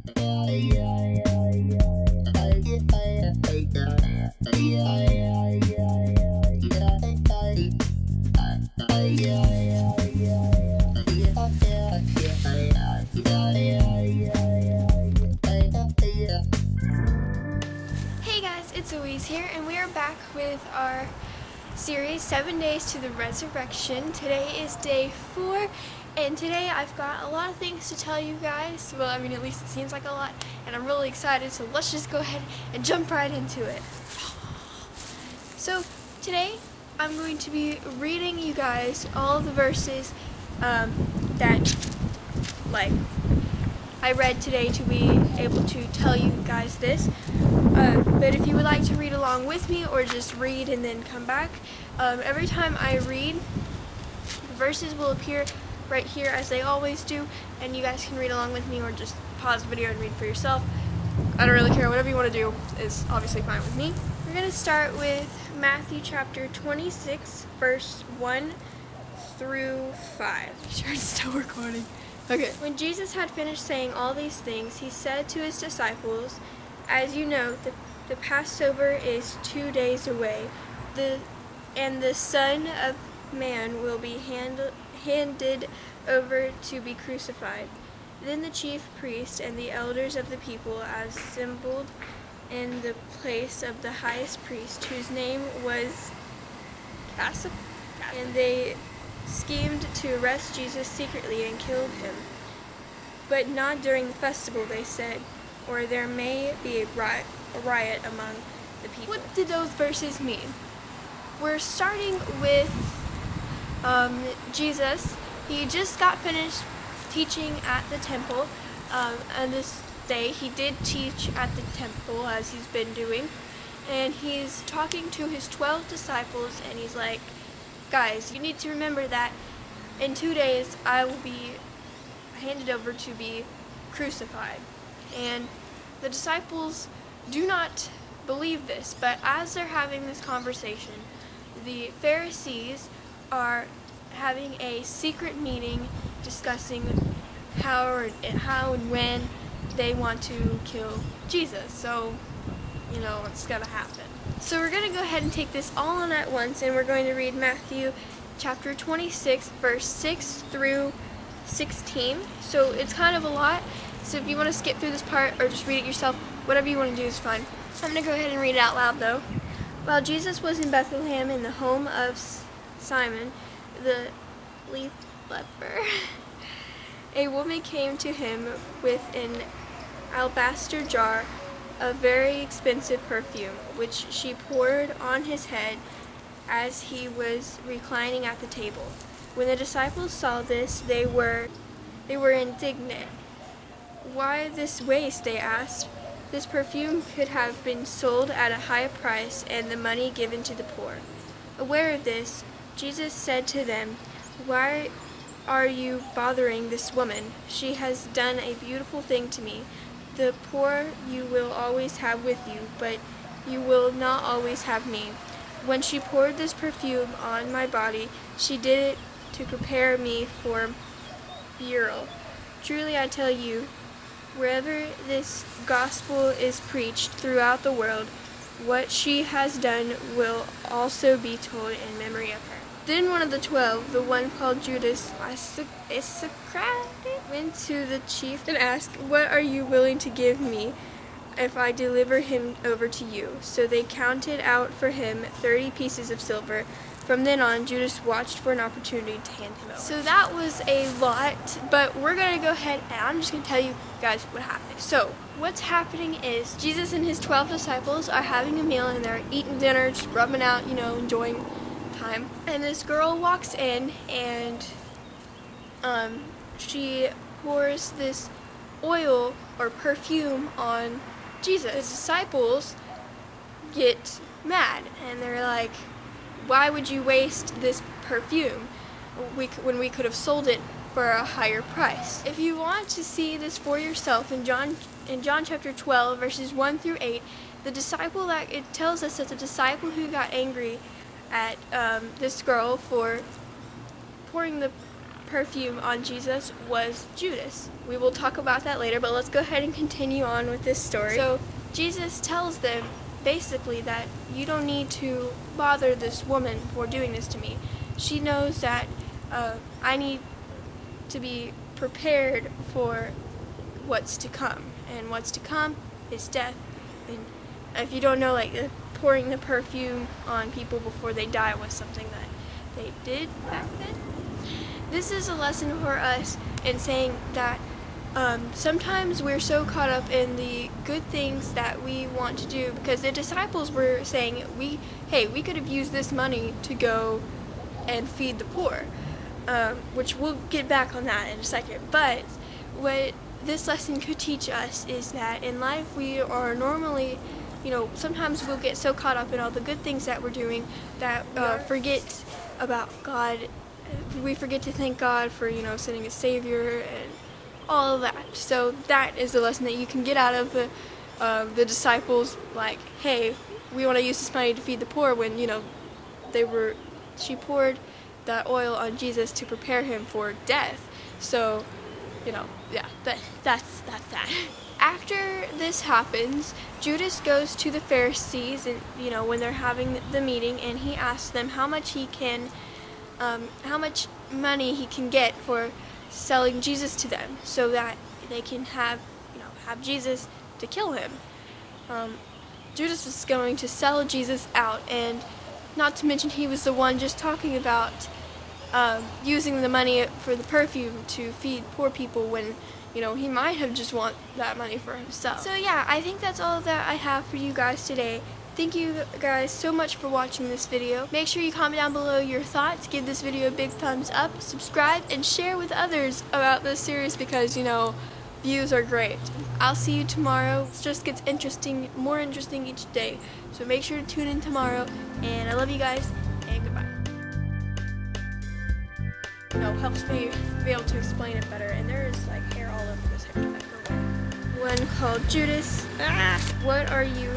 Hey guys, it's Louise here, and we are back with our series 7 Days to the Resurrection. Today is day 4, and today I've got a lot of things to tell you guys. Well, I mean, at least it seems like a lot, and I'm really excited, so let's just go ahead and jump right into it. So today I'm going to be reading you guys all of the verses that I read today to be able to tell you guys this. But if you would like to read along with me or just read and then come back, every time I read, the verses will appear right here as they always do, and you guys can read along with me or just pause the video and read for yourself. I don't really care. Whatever you want to do is obviously fine with me. We're going to start with Matthew chapter 26, verse 1 through 5. Sure, it's still recording. Okay. When Jesus had finished saying all these things, he said to his disciples, "As you know, the Passover is 2 days away, and the Son of Man will be handed over to be crucified." Then the chief priests and the elders of the people assembled in the place of the highest priest, whose name was Caiaphas, and they schemed to arrest Jesus secretly and kill him. "But not during the festival," they said, "or there may be a riot among the people." What did those verses mean? We're starting with Jesus. He just got finished teaching at the temple, and this day he did teach at the temple as he's been doing, and he's talking to his 12 disciples, and he's like, "Guys, you need to remember that in 2 days I will be handed over to be crucified." And the disciples do not believe this, but as they're having this conversation, the Pharisees are having a secret meeting discussing how and when they want to kill Jesus. So, it's gonna happen. So we're gonna go ahead and take this all on at once, and we're going to read Matthew chapter 26, verse 6 through 16. So it's kind of a lot. So if you want to skip through this part or just read it yourself, whatever you want to do is fine. I'm going to go ahead and read it out loud though. "While Jesus was in Bethlehem in the home of Simon the leper, a woman came to him with an alabaster jar of very expensive perfume, which she poured on his head as he was reclining at the table. When the disciples saw this, they were indignant. 'Why this waste?' they asked. 'This perfume could have been sold at a high price and the money given to the poor.' Aware of this, Jesus said to them, 'Why are you bothering this woman? She has done a beautiful thing to me. The poor you will always have with you, but you will not always have me. When she poured this perfume on my body, she did it to prepare me for burial. Truly I tell you, wherever this gospel is preached throughout the world, what she has done will also be told in memory of her.' Then one of the 12, the one called Judas Iscariot, went to the chief and asked, 'What are you willing to give me if I deliver him over to you?' So they counted out for him 30 pieces of silver. From then on, Judas watched for an opportunity to hand him over." So that was a lot, but we're going to go ahead and I'm just going to tell you guys what happened. So what's happening is Jesus and his 12 disciples are having a meal, and they're eating dinner, just rubbing out, enjoying time. And this girl walks in, and she pours this oil or perfume on Jesus. The disciples get mad, and they're like, "Why would you waste this perfume when we could have sold it for a higher price?" If you want to see this for yourself, in John chapter 12, verses 1 through 8, it tells us that the disciple who got angry at this girl for pouring the perfume on Jesus was Judas. We will talk about that later, but let's go ahead and continue on with this story. So Jesus tells them basically that you don't need to bother this woman for doing this to me. She knows that I need to be prepared for what's to come, and what's to come is death. And if you don't know, like, pouring the perfume on people before they die was something that they did back then. This is a lesson for us in saying that sometimes we're so caught up in the good things that we want to do, because the disciples were saying, hey, we could have used this money to go and feed the poor, which we'll get back on that in a second. But what this lesson could teach us is that in life we are normally, sometimes we'll get so caught up in all the good things that we're doing that forget about God. We forget to thank God for, sending a Savior and all of that. So that is the lesson that you can get out of the disciples, like, hey, we want to use this money to feed the poor, when, she poured that oil on Jesus to prepare him for death. So, that's that. After this happens, Judas goes to the Pharisees, and when they're having the meeting, and he asks them how much money he can get for selling Jesus to them, so that they can have Jesus to kill him. Judas was going to sell Jesus out, and not to mention he was the one just talking about using the money for the perfume to feed poor people, when he might have just want that money for himself. So yeah, I think that's all that I have for you guys today. Thank you guys so much for watching this video. Make sure you comment down below your thoughts, give this video a big thumbs up, subscribe, and share with others about this series, because views are great. I'll see you tomorrow. It just gets more interesting each day. So make sure to tune in tomorrow, and I love you guys, and goodbye. Helps me be able to explain it better, and there is like hair all over this hair. One called Judas. What are you?